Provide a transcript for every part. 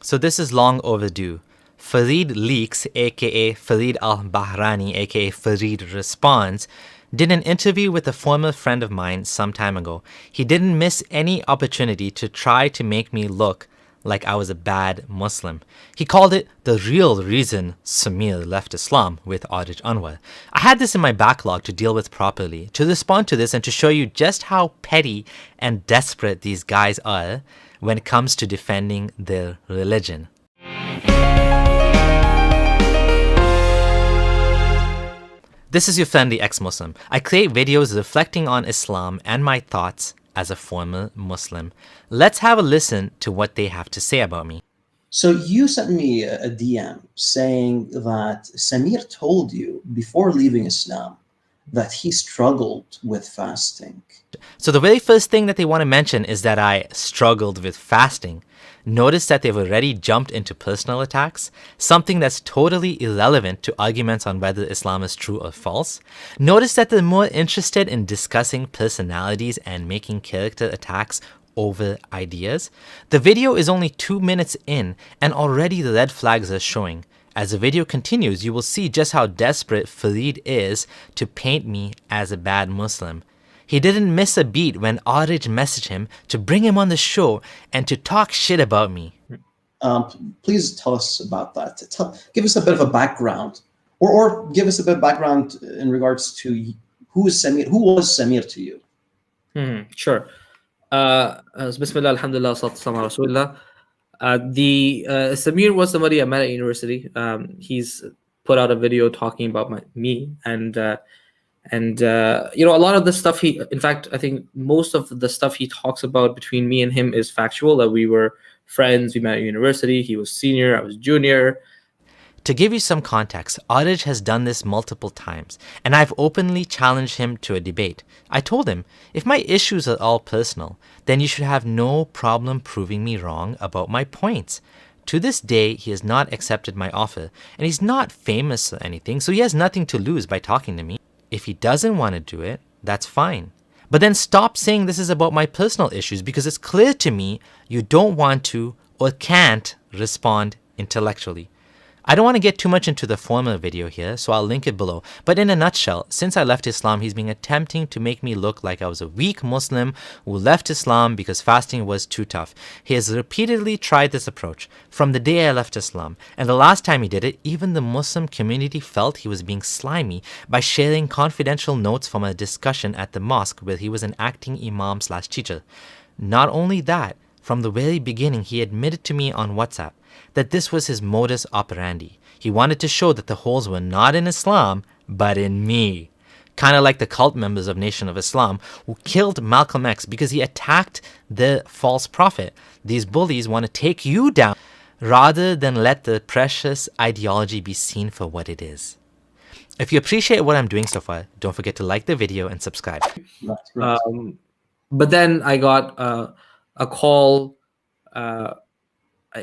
So this is long overdue. Farid Leaks, aka Farid al-Bahrani, aka Farid Responds, did an interview with a former friend of mine some time ago. He didn't miss any opportunity to try to make me look like I was a bad Muslim. He called it the real reason Samir left Islam with Aarij Anwer. I had this in my backlog to deal with properly, to respond to this and to show you just how petty and desperate these guys are when it comes to defending their religion. This is your friendly ex-Muslim. I create videos reflecting on Islam and my thoughts as a former Muslim. Let's have a listen to what they have to say about me. So you sent me a DM saying that Samir told you before leaving Islam that he struggled with fasting. So the very first thing that they want to mention is that I struggled with fasting. Notice that they've already jumped into personal attacks, something that's totally irrelevant to arguments on whether Islam is true or false. Notice that they're more interested in discussing personalities and making character attacks over ideas. The video is only 2 minutes in and already the red flags are showing. As the video continues, you will see just how desperate Farid is to paint me as a bad Muslim. He didn't miss a beat when Aarij messaged him to bring him on the show and to talk shit about me. Please tell us about that. Give us a bit of a background, or give us a bit of background in regards to who was Samir to you? Sure. Bismillah, alhamdulillah, salatu ala rasulillah. Samir was somebody I met at university. He's put out a video talking about me and you know, a lot of the stuff in fact, I think most of the stuff he talks about between me and him is factual. That we were friends, we met at university, he was senior, I was junior. To give you some context, Aarij has done this multiple times, and I've openly challenged him to a debate. I told him, if my issues are all personal, then you should have no problem proving me wrong about my points. To this day, he has not accepted my offer, and he's not famous or anything, so he has nothing to lose by talking to me. If he doesn't want to do it, that's fine. But then stop saying this is about my personal issues, because it's clear to me you don't want to or can't respond intellectually. I don't want to get too much into the former video here, so I'll link it below. But in a nutshell, since I left Islam, he's been attempting to make me look like I was a weak Muslim who left Islam because fasting was too tough. He has repeatedly tried this approach from the day I left Islam. And the last time he did it, even the Muslim community felt he was being slimy by sharing confidential notes from a discussion at the mosque where he was an acting imam/teacher. Not only that, from the very beginning, he admitted to me on WhatsApp that this was his modus operandi. He wanted to show that the holes were not in Islam, but in me. Kind of like the cult members of Nation of Islam who killed Malcolm X because he attacked the false prophet. These bullies want to take you down rather than let the precious ideology be seen for what it is. If you appreciate what I'm doing so far, don't forget to like the video and subscribe. But then I got a call.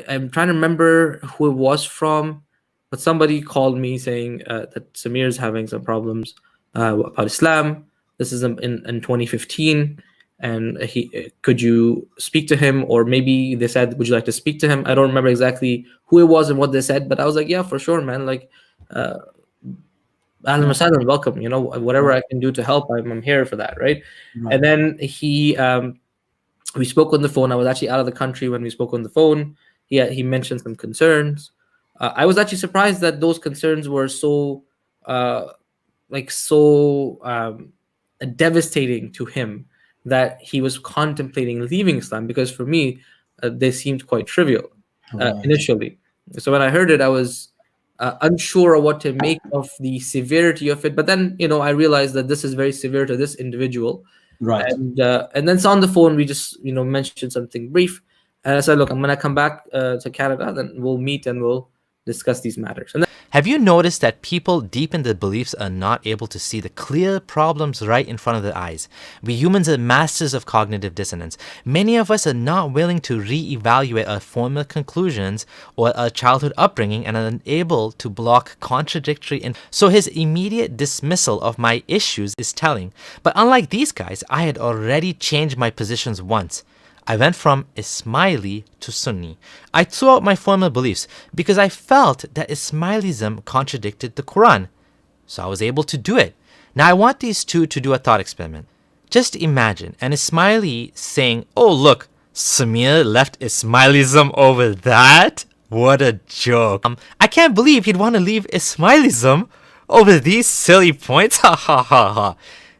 I'm trying to remember who it was from, but somebody called me saying that Samir is having some problems about Islam. This is in 2015, and could you speak to him? Or maybe they said, would you like to speak to him? I don't remember exactly who it was and what they said, but I was like, yeah, for sure, man. Like, Ahlan wa sahlan, welcome. You know, whatever I can do to help, I'm here for that, right? And then we spoke on the phone. I was actually out of the country when we spoke on the phone. He mentioned some concerns. I was actually surprised that those concerns were so devastating to him that he was contemplating leaving Islam, because for me, they seemed quite trivial initially. So when I heard it, I was unsure of what to make of the severity of it. But then, you know, I realized that this is very severe to this individual. Right. And then so on the phone, we just, you know, mentioned something brief. And I said, look, I'm going to come back to Canada, then we'll meet and we'll discuss these matters. And then, have you noticed that people deep in their beliefs are not able to see the clear problems right in front of their eyes? We humans are masters of cognitive dissonance. Many of us are not willing to re-evaluate our former conclusions or our childhood upbringing and are unable to block contradictory. So his immediate dismissal of my issues is telling. But unlike these guys, I had already changed my positions once. I went from Ismaili to Sunni. I threw out my former beliefs because I felt that Ismailism contradicted the Quran. So I was able to do it. Now I want these two to do a thought experiment. Just imagine an Ismaili saying, "Oh look, Samir left Ismailism over that? What a joke. I can't believe he'd want to leave Ismailism over these silly points. Ha ha ha ha."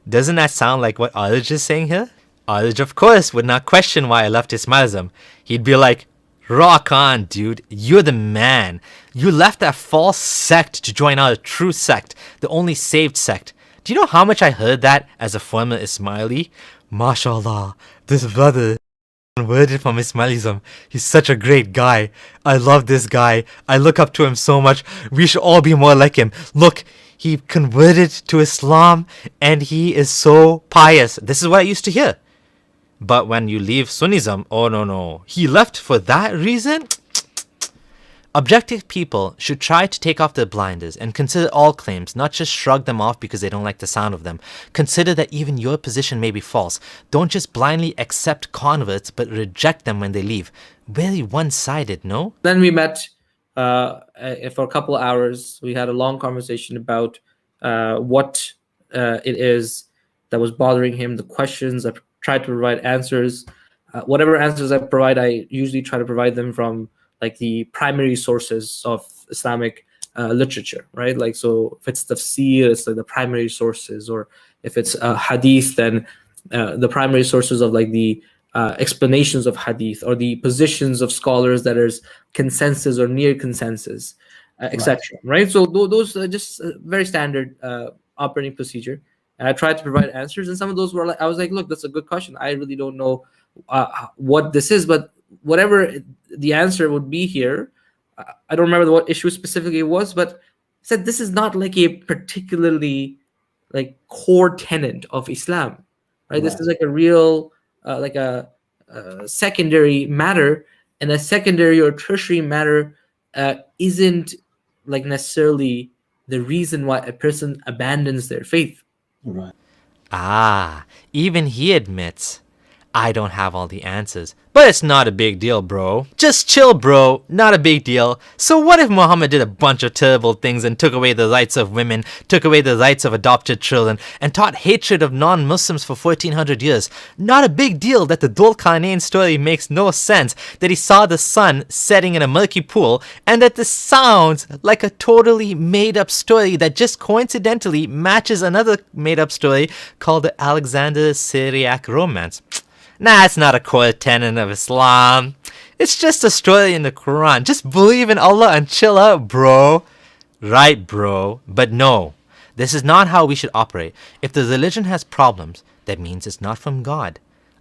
Doesn't that sound like what Aarij is saying here? Aarij, of course, would not question why I left Ismailism. He'd be like, "Rock on, dude. You're the man. You left that false sect to join our true sect, the only saved sect." Do you know how much I heard that as a former Ismaili? "MashaAllah, this brother converted from Ismailism. He's such a great guy. I love this guy. I look up to him so much. We should all be more like him. Look, he converted to Islam and he is so pious." This is what I used to hear. But when you leave Sunnism, oh no, he left for that reason? Objective people should try to take off their blinders and consider all claims, not just shrug them off because they don't like the sound of them. Consider that even your position may be false. Don't just blindly accept converts but reject them when they leave. Very one-sided, no? Then we met for a couple of hours. We had a long conversation about what it is that was bothering him, the questions. I tried to provide answers. Whatever answers I provide, I usually try to provide them from like the primary sources of Islamic literature, right? Like, so if it's tafsir, it's like the primary sources, or if it's hadith, then the primary sources of like the explanations of hadith, or the positions of scholars that is consensus or near consensus, etc. Right? So those are just very standard operating procedure. And I tried to provide answers, and some of those were like, I was like, look, that's a good question. I really don't know what this is, but whatever the answer would be here, I don't remember what issue specifically it was, but I said this is not like a particularly like core tenet of Islam, right? This is like a real like a secondary matter, and a secondary or tertiary matter isn't like necessarily the reason why a person abandons their faith. Right. Ah, even he admits, "I don't have all the answers, but it's not a big deal, bro. Just chill, bro. Not a big deal. So what if Muhammad did a bunch of terrible things and took away the rights of women, took away the rights of adopted children, and taught hatred of non-Muslims for 1400 years? Not a big deal that the Dhul Qarnayn story makes no sense, that he saw the sun setting in a murky pool, and that this sounds like a totally made-up story that just coincidentally matches another made-up story called the Alexander Syriac romance. Nah, it's not a core tenet of Islam. It's just a story in the Quran. Just believe in Allah and chill out, bro." Right, bro. But no, this is not how we should operate. If the religion has problems, that means it's not from God.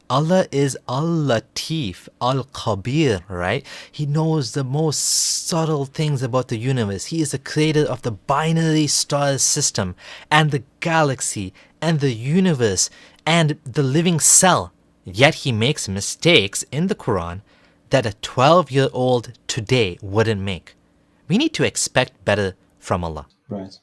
Allah is Al-Latif, Al-Khabir, right? He knows the most subtle things about the universe. He is the creator of the binary star system, and the galaxy, and the universe, and the living cell. Yet he makes mistakes in the Quran that a 12-year-old today wouldn't make. We need to expect better from Allah. Right.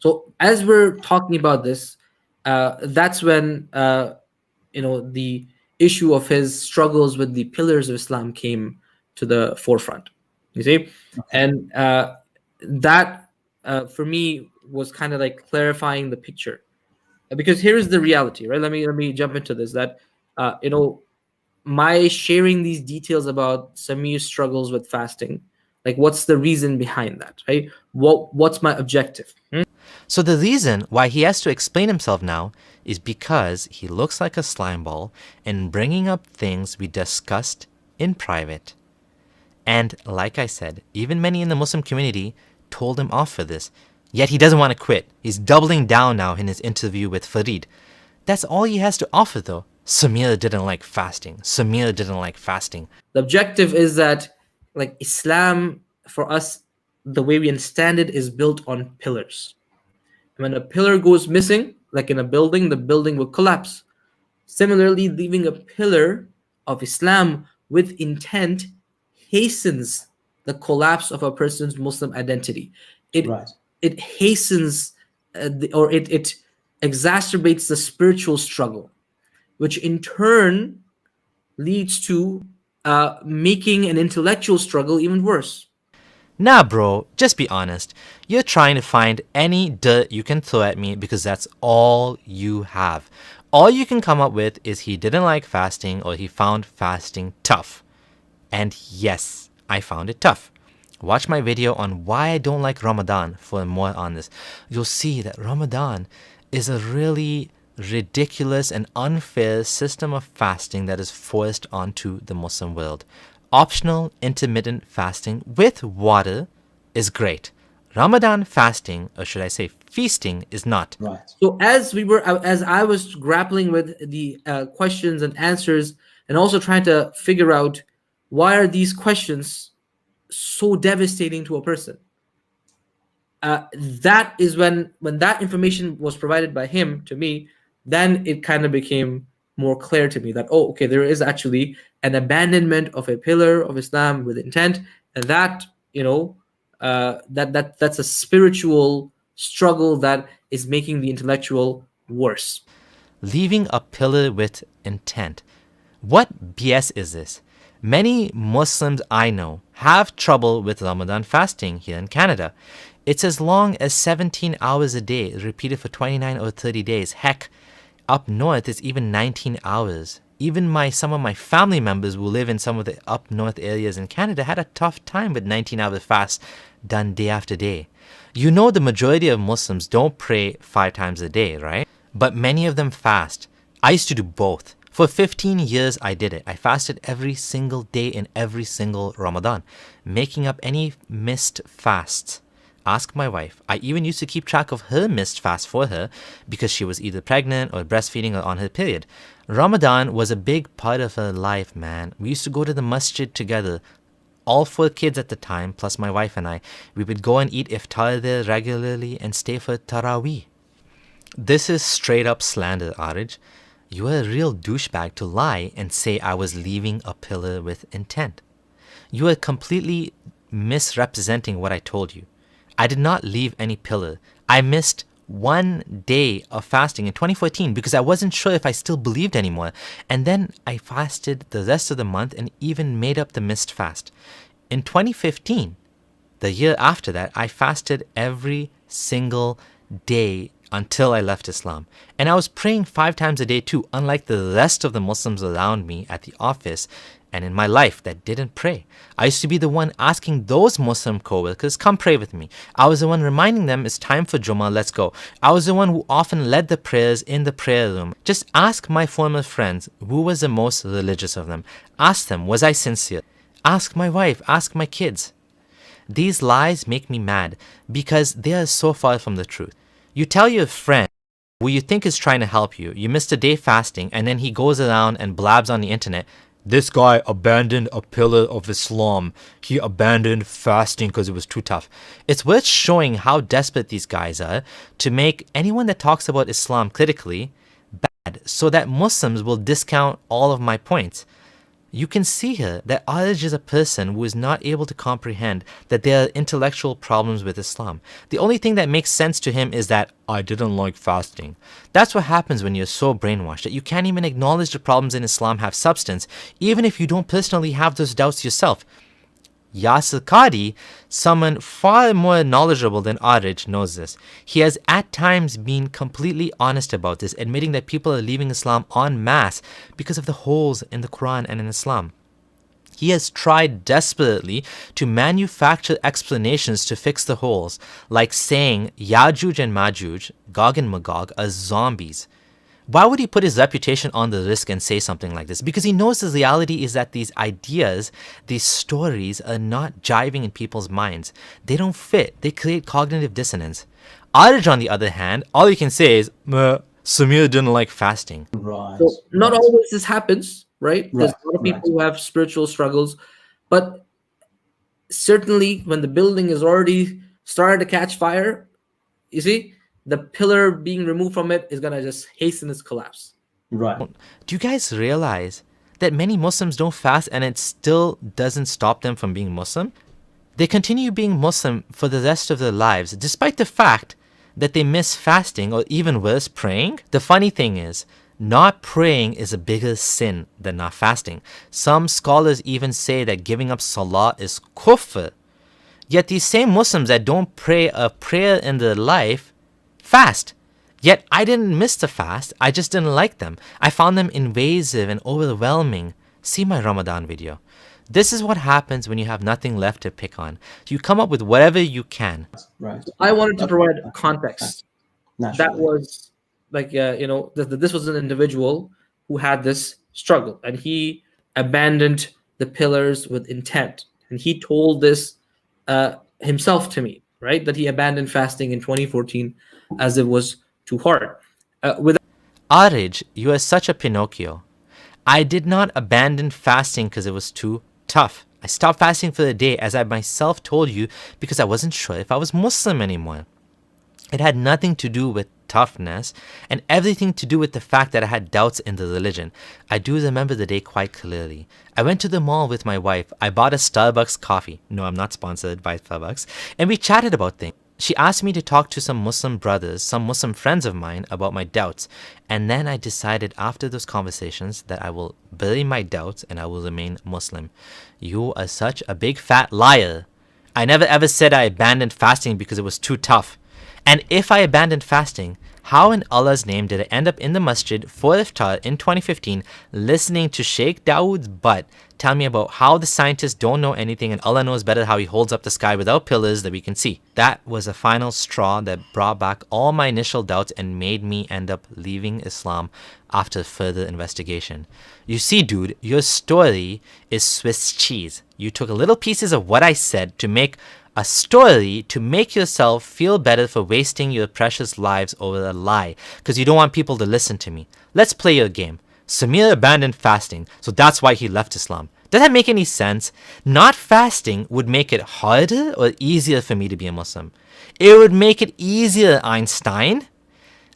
So as we're talking about this, that's when the issue of his struggles with the pillars of Islam came to the forefront. You see, and that for me was kind of like clarifying the picture, because here is the reality, right? Let me jump into this. That my sharing these details about Samir's struggles with fasting, like what's the reason behind that, right? What's my objective? So the reason why he has to explain himself now is because he looks like a slime ball and bringing up things we discussed in private. And like I said, even many in the Muslim community told him off for this. Yet he doesn't want to quit. He's doubling down now in his interview with Farid. That's all he has to offer though. Samir didn't like fasting. Samir didn't like fasting. The objective is that, like, Islam, for us, the way we understand it, is built on pillars. When a pillar goes missing, like in a building, the building will collapse. Similarly, leaving a pillar of Islam with intent hastens the collapse of a person's Muslim identity. It hastens it exacerbates the spiritual struggle, which in turn leads to making an intellectual struggle even worse. Nah, bro, just be honest. You're trying to find any dirt you can throw at me because that's all you have. All you can come up with is he didn't like fasting or he found fasting tough. And yes, I found it tough. Watch my video on why I don't like Ramadan for more on this. You'll see that Ramadan is a really ridiculous and unfair system of fasting that is forced onto the Muslim world. Optional intermittent fasting with water is great. Ramadan fasting, or should I say feasting, is not. Right. So as I was grappling with the questions and answers, and also trying to figure out why are these questions so devastating to a person, that is when that information was provided by him to me, then it kind of became more clear to me that, oh, okay, there is actually an abandonment of a pillar of Islam with intent, and that, that's a spiritual struggle that is making the intellectual worse. Leaving a pillar with intent. What BS is this? Many Muslims I know have trouble with Ramadan fasting here in Canada. It's as long as 17 hours a day, repeated for 29 or 30 days. Heck, up north it's even 19 hours. Even some of my family members who live in some of the up north areas in Canada had a tough time with 19-hour fasts done day after day. You know the majority of Muslims don't pray 5 times a day, right? But many of them fast. I used to do both. For 15 years I did it. I fasted every single day in every single Ramadan, making up any missed fasts. Ask my wife. I even used to keep track of her missed fast for her because she was either pregnant or breastfeeding or on her period. Ramadan was a big part of her life, man. We used to go to the masjid together. All 4 kids at the time, plus my wife and I. We would go and eat iftar there regularly and stay for Taraweeh. This is straight up slander, Aarij. You are a real douchebag to lie and say I was leaving a pillar with intent. You are completely misrepresenting what I told you. I did not leave any pillar. I missed 1 day of fasting in 2014 because I wasn't sure if I still believed anymore. And then I fasted the rest of the month and even made up the missed fast. In 2015, the year after that, I fasted every single day until I left Islam. And I was praying 5 times a day too, unlike the rest of the Muslims around me at the office and in my life that didn't pray. I used to be the one asking those Muslim co-workers, come pray with me. I was the one reminding them it's time for Jummah, let's go. I was the one who often led the prayers in the prayer room. Just ask my former friends who was the most religious of them. Ask them, was I sincere? Ask my wife, ask my kids. These lies make me mad because they are so far from the truth. You tell your friend who you think is trying to help you, you missed a day fasting, and then he goes around and blabs on the internet, this guy abandoned a pillar of Islam. He abandoned fasting because it was too tough. It's worth showing how desperate these guys are to make anyone that talks about Islam critically bad so that Muslims will discount all of my points. You can see here that Aarij is a person who is not able to comprehend that there are intellectual problems with Islam. The only thing that makes sense to him is that I didn't like fasting. That's what happens when you're so brainwashed that you can't even acknowledge the problems in Islam have substance, even if you don't personally have those doubts yourself. Yasir Qadi, someone far more knowledgeable than Aarij, knows this. He has at times been completely honest about this, admitting that people are leaving Islam en masse because of the holes in the Quran and in Islam. He has tried desperately to manufacture explanations to fix the holes, like saying Yajuj and Majuj, Gog and Magog, are zombies. Why would he put his reputation on the risk and say something like this? Because he knows the reality is that these ideas, these stories are not jiving in people's minds. They don't fit. They create cognitive dissonance. Aarij, on the other hand, all he can say is, Samir didn't like fasting. Right. So not always this happens, right? There's Right, a lot of people right. who have spiritual struggles, but certainly when the building is already started to catch fire, you see, the pillar being removed from it is going to just hasten its collapse. Right. Do you guys realize that many Muslims don't fast and it still doesn't stop them from being Muslim? They continue being Muslim for the rest of their lives, despite the fact that they miss fasting or even worse, praying. The funny thing is, Not praying is a bigger sin than not fasting. Some scholars even say that giving up salah is kufr. Yet these same Muslims that don't pray a prayer in their life fast. Yet I didn't miss the fast, I just didn't like them. I found them invasive and overwhelming. See my Ramadan video. This is what happens when you have nothing left to pick on. You come up with whatever you can. Right. I wanted to provide context. Naturally. That was like, this was an individual who had this struggle, and he abandoned the pillars with intent. And he told this himself to me, right? That he abandoned fasting in 2014 as it was too hard. Aarij, you are such a Pinocchio. I did not abandon fasting because it was too tough. I stopped fasting for the day, as I myself told you, because I wasn't sure if I was Muslim anymore. It had nothing to do with toughness and everything to do with the fact that I had doubts in the religion. I do remember the day quite clearly. I went to the mall with my wife. I bought a Starbucks coffee. No, I'm not sponsored by Starbucks. And we chatted about things. She asked me to talk to some Muslim brothers, some Muslim friends of mine, about my doubts. And then I decided after those conversations that I will bury my doubts and I will remain Muslim. You are such a big fat liar. I never ever said I abandoned fasting because it was too tough. And if I abandoned fasting, how in Allah's name did I end up in the masjid for iftar in 2015 listening to Sheikh Dawood's butt tell me about how the scientists don't know anything and Allah knows better how he holds up the sky without pillars that we can see? That was a final straw that brought back all my initial doubts and made me end up leaving Islam after further investigation. You see, dude, your story is Swiss cheese. You took little pieces of what I said to make a story to make yourself feel better for wasting your precious lives over a lie because you don't want people to listen to me. Let's play your game. Samir abandoned fasting, so that's why he left Islam. Does that make any sense? Not fasting would make it harder or easier for me to be a Muslim. It would make it easier, Einstein.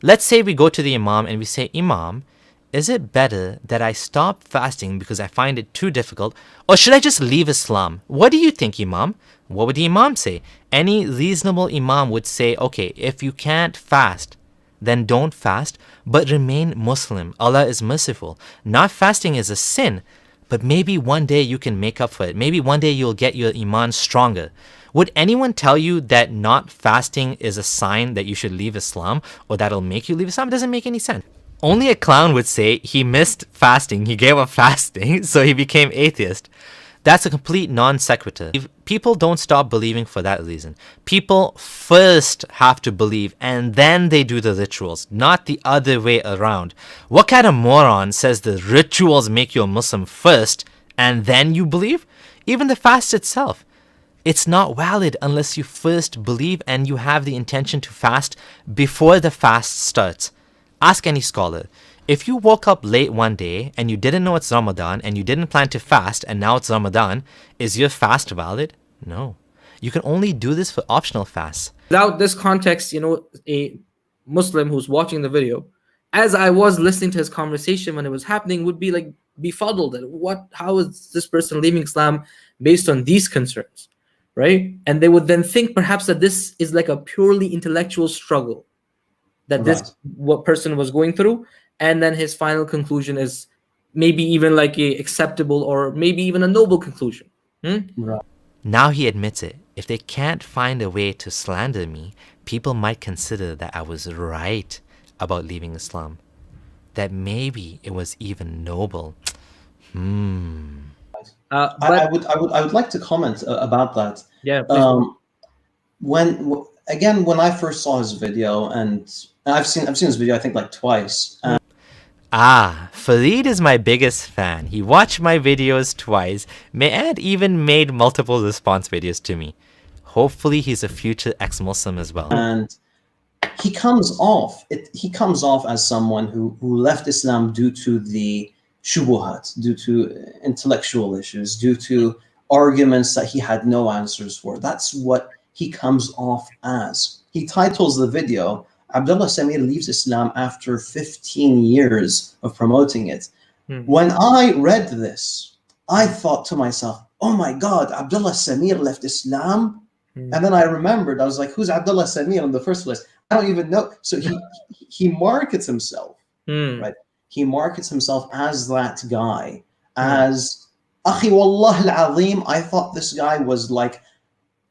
Let's say we go to the Imam and we say, Imam, is it better that I stop fasting because I find it too difficult, or should I just leave Islam? What do you think, Imam? What would the Imam say? Any reasonable Imam would say, okay, if you can't fast, then don't fast, but remain Muslim. Allah is merciful. Not fasting is a sin, but maybe one day you can make up for it. Maybe one day you'll get your Iman stronger. Would anyone tell you that not fasting is a sign that you should leave Islam or that'll make you leave Islam? It doesn't make any sense. Only a clown would say he missed fasting, he gave up fasting, so he became atheist. That's a complete non sequitur. People don't stop believing for that reason. People first have to believe and then they do the rituals, not the other way around. What kind of moron says the rituals make you a Muslim first and then you believe? Even the fast itself. It's not valid unless you first believe and you have the intention to fast before the fast starts. Ask any scholar. If you woke up late one day and you didn't know it's Ramadan and you didn't plan to fast and now it's Ramadan, is your fast valid? No. You can only do this for optional fasts. Without this context, a Muslim who's watching the video, as I was listening to his conversation when it was happening, would be like befuddled at how is this person leaving Islam based on these concerns, right? And they would then think perhaps that this is like a purely intellectual struggle that this what person was going through. And then his final conclusion is maybe even like a acceptable or maybe even a noble conclusion. Right. Now he admits it. If they can't find a way to slander me, people might consider that I was right about leaving Islam. That maybe it was even noble. I would like to comment about that. Yeah. When I first saw his video, and I've seen his video I think like twice. Farid is my biggest fan. He watched my videos twice and even made multiple response videos to me. Hopefully he's a future ex-Muslim as well. And he comes off as someone who left Islam due to the shubuhat, due to intellectual issues, due to arguments that he had no answers for. That's what he comes off as. He titles the video, Abdullah Samir leaves Islam after 15 years of promoting it. When I read this, I thought to myself, oh my God, Abdullah Samir left Islam? And then I remembered, I was like, who's Abdullah Samir in the first place? I don't even know. So he markets himself, right? he markets himself as that guy, as Akhi Wallah al-Azim. I thought this guy was like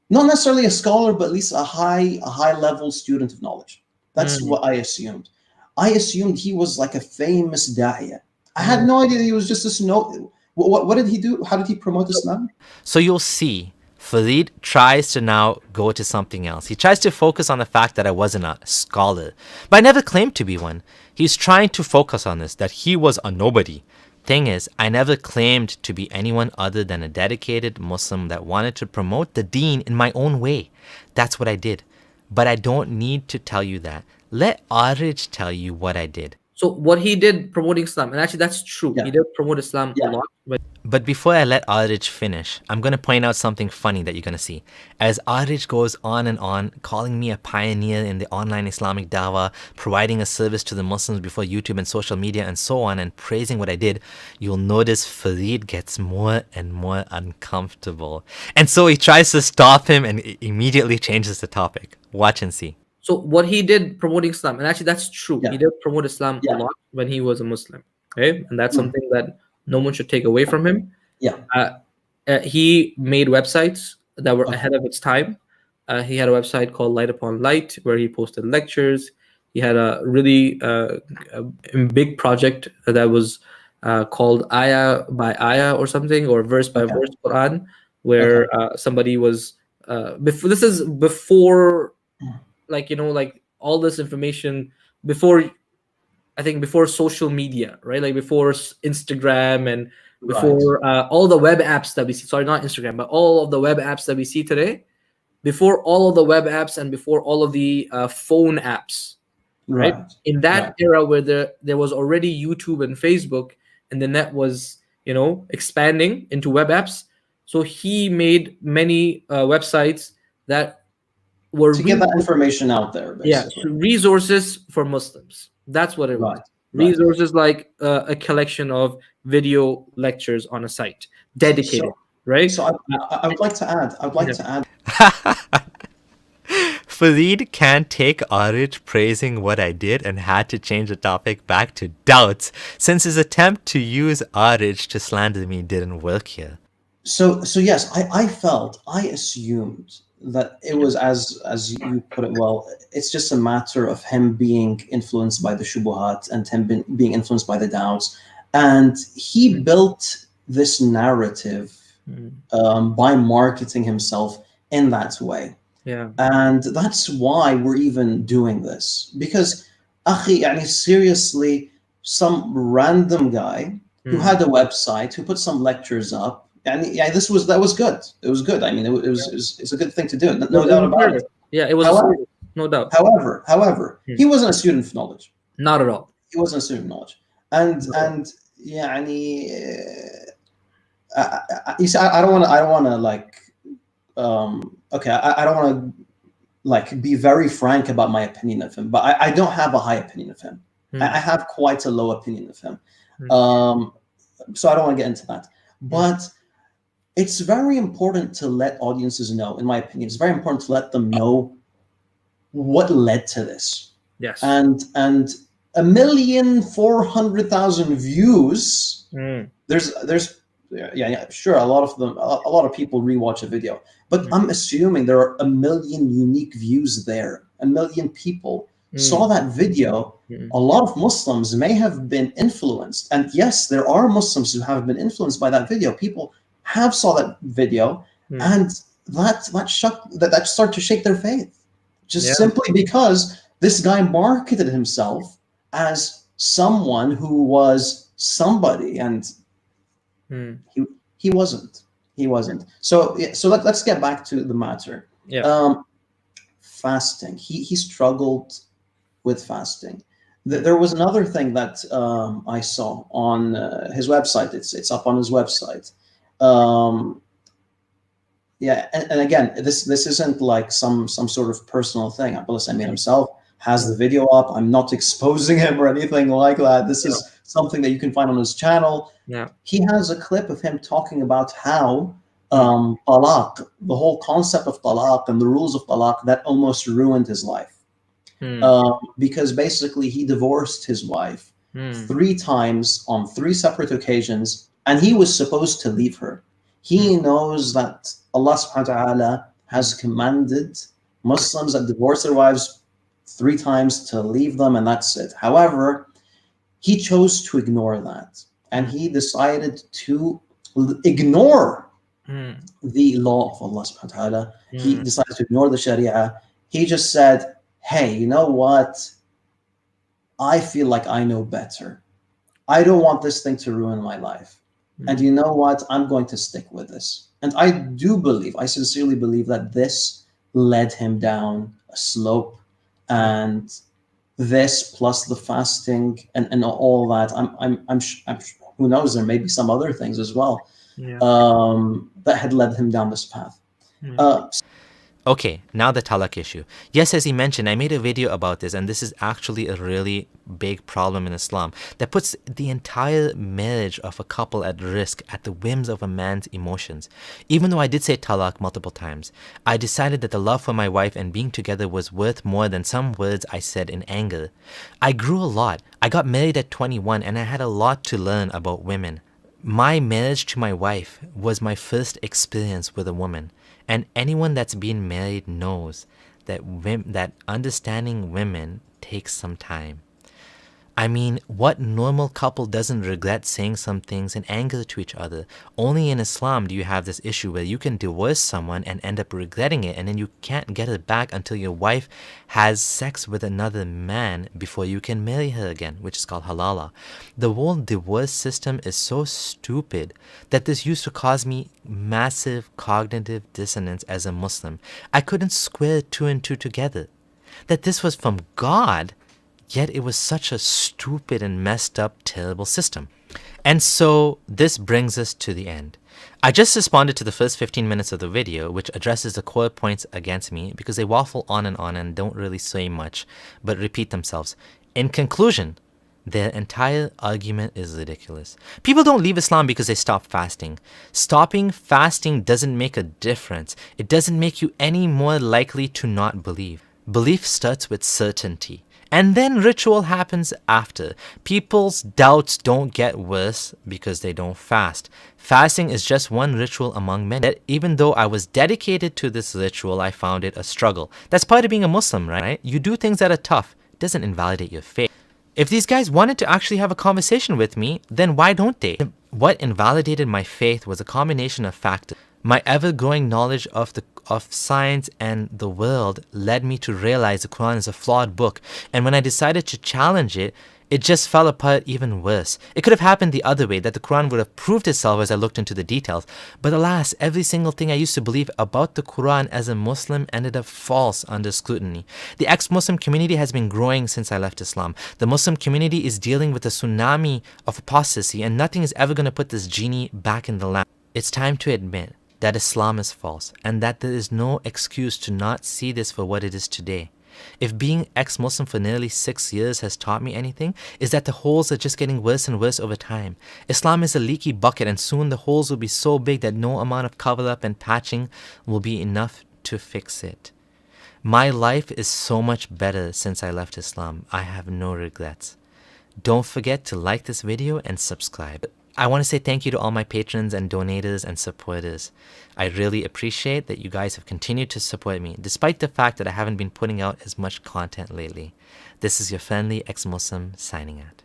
not necessarily a scholar, but at least a high level student of knowledge. That's what I assumed. I assumed he was like a famous da'iyah. I had no idea that he was just this no. What did he do? How did he promote Islam? So you'll see, Farid tries to now go to something else. He tries to focus on the fact that I wasn't a scholar, but I never claimed to be one. He's trying to focus on this, that he was a nobody. Thing is, I never claimed to be anyone other than a dedicated Muslim that wanted to promote the deen in my own way. That's what I did. But I don't need to tell you that. Let Aarij tell you what I did. So what he did promoting Islam, and actually that's true. Yeah. He did promote Islam Yeah. a lot. But before I let Aarij finish, I'm going to point out something funny that you're going to see. As Aarij goes on and on, calling me a pioneer in the online Islamic dawah, providing a service to the Muslims before YouTube and social media and so on, and praising what I did, you'll notice Farid gets more and more uncomfortable. And so he tries to stop him and immediately changes the topic. Watch and see. So what he did promoting Islam, and actually that's true. Yeah. He did promote Islam a lot when he was a Muslim. Okay, and that's something that no one should take away from him. Yeah. He made websites that were ahead of its time. He had a website called Light Upon Light where he posted lectures. He had a really big project that was called Ayah by Ayah or something, or verse by verse Quran, where somebody was before. This is before, like all this information before. I think before social media, right? Like before Instagram and before all the web apps that we see. Sorry, not Instagram, but all of the web apps that we see today. Before all of the web apps and before all of the phone apps, right? In that era where there was already YouTube and Facebook, and the net was expanding into web apps. So he made many websites that were to get that information out there. Basically. Yeah, so resources for Muslims. That's what it was. Resources like a collection of video lectures on a site dedicated, right? So I would like to add. I would like to add. Farid can't take Aarij praising what I did and had to change the topic back to doubts since his attempt to use Aarij to slander me didn't work here. So yes, I assumed that it was as you put it well. It's just a matter of him being influenced by the shubuhat and him being influenced by the doubts, and he built this narrative by marketing himself in that way. Yeah, and that's why we're even doing this, because akhi, seriously, some random guy who had a website who put some lectures up. And yeah, that was good. It was good. I mean, it's a good thing to do. No doubt about it. Yeah, it was no doubt. However, he wasn't a student of knowledge. Not at all. He wasn't a student of knowledge. And yeah, you see, I don't want to like, okay, I don't want to like be very frank about my opinion of him, but I don't have a high opinion of him. I have quite a low opinion of him. So I don't want to get into that. But it's very important to let audiences know, in my opinion, it's very important to let them know what led to this. Yes. And 1,400,000 views. There's sure, a lot of people rewatch a video, but I'm assuming there are 1 million unique views there. 1 million people saw that video. A lot of Muslims may have been influenced, and yes, there are Muslims who have been influenced by that video. People have saw that video, and that started to shake their faith, just simply because this guy marketed himself as someone who was somebody, and he wasn't. So let's get back to the matter. Fasting. He struggled with fasting. There was another thing that I saw on his website. It's up on his website. And again, this isn't like some sort of personal thing. Abdullah Sami himself has the video up. I'm not exposing him or anything like that. This is something that you can find on his channel. Yeah, he has a clip of him talking about how talaq, the whole concept of talaq and the rules of talaq, that almost ruined his life. Because basically he divorced his wife 3 times on 3 separate occasions, and he was supposed to leave her. He knows that Allah subhanahu wa ta'ala has commanded Muslims that divorce their wives 3 times to leave them, and that's it. However, he chose to ignore that, and he decided to ignore the law of Allah subhanahu wa ta'ala. He decided to ignore the Sharia. He just said, hey, you know what? I feel like I know better. I don't want this thing to ruin my life. And you know what? I'm going to stick with this. And I sincerely believe that this led him down a slope. And this plus the fasting and all that, I'm who knows, there may be some other things as well that had led him down this path. Okay, now the talaq issue. Yes, as he mentioned, I made a video about this, and this is actually a really big problem in Islam that puts the entire marriage of a couple at risk at the whims of a man's emotions. Even though I did say talaq multiple times, I decided that the love for my wife and being together was worth more than some words I said in anger. I grew a lot. I got married at 21, and I had a lot to learn about women. My marriage to my wife was my first experience with a woman. And anyone that's been married knows that understanding women takes some time. I mean, what normal couple doesn't regret saying some things in anger to each other? Only in Islam do you have this issue where you can divorce someone and end up regretting it, and then you can't get it back until your wife has sex with another man before you can marry her again, which is called halala. The whole divorce system is so stupid that this used to cause me massive cognitive dissonance as a Muslim. I couldn't square 2 and 2 together. That this was from God, yet it was such a stupid and messed up, terrible system. And so this brings us to the end. I just responded to the first 15 minutes of the video, which addresses the core points against me because they waffle on and don't really say much, but repeat themselves. In conclusion, their entire argument is ridiculous. People don't leave Islam because they stop fasting. Stopping fasting doesn't make a difference. It doesn't make you any more likely to not believe. Belief starts with certainty. And then ritual happens after. People's doubts don't get worse because they don't fast. Fasting is just one ritual among many. Even though I was dedicated to this ritual, I found it a struggle. That's part of being a Muslim, right? You do things that are tough. It doesn't invalidate your faith. If these guys wanted to actually have a conversation with me, then why don't they? What invalidated my faith was a combination of factors. My ever-growing knowledge of science and the world led me to realize the Quran is a flawed book, and when I decided to challenge it, it just fell apart even worse. It could have happened the other way, that the Quran would have proved itself as I looked into the details. But alas, every single thing I used to believe about the Quran as a Muslim ended up false under scrutiny. The ex-Muslim community has been growing since I left Islam. The Muslim community is dealing with a tsunami of apostasy, and nothing is ever going to put this genie back in the lamp. It's time to admit that Islam is false, and that there is no excuse to not see this for what it is today. If being ex-Muslim for nearly 6 years has taught me anything, is that the holes are just getting worse and worse over time. Islam is a leaky bucket, and soon the holes will be so big that no amount of cover-up and patching will be enough to fix it. My life is so much better since I left Islam. I have no regrets. Don't forget to like this video and subscribe. I want to say thank you to all my patrons and donators and supporters. I really appreciate that you guys have continued to support me, despite the fact that I haven't been putting out as much content lately. This is your friendly ex-Muslim signing out.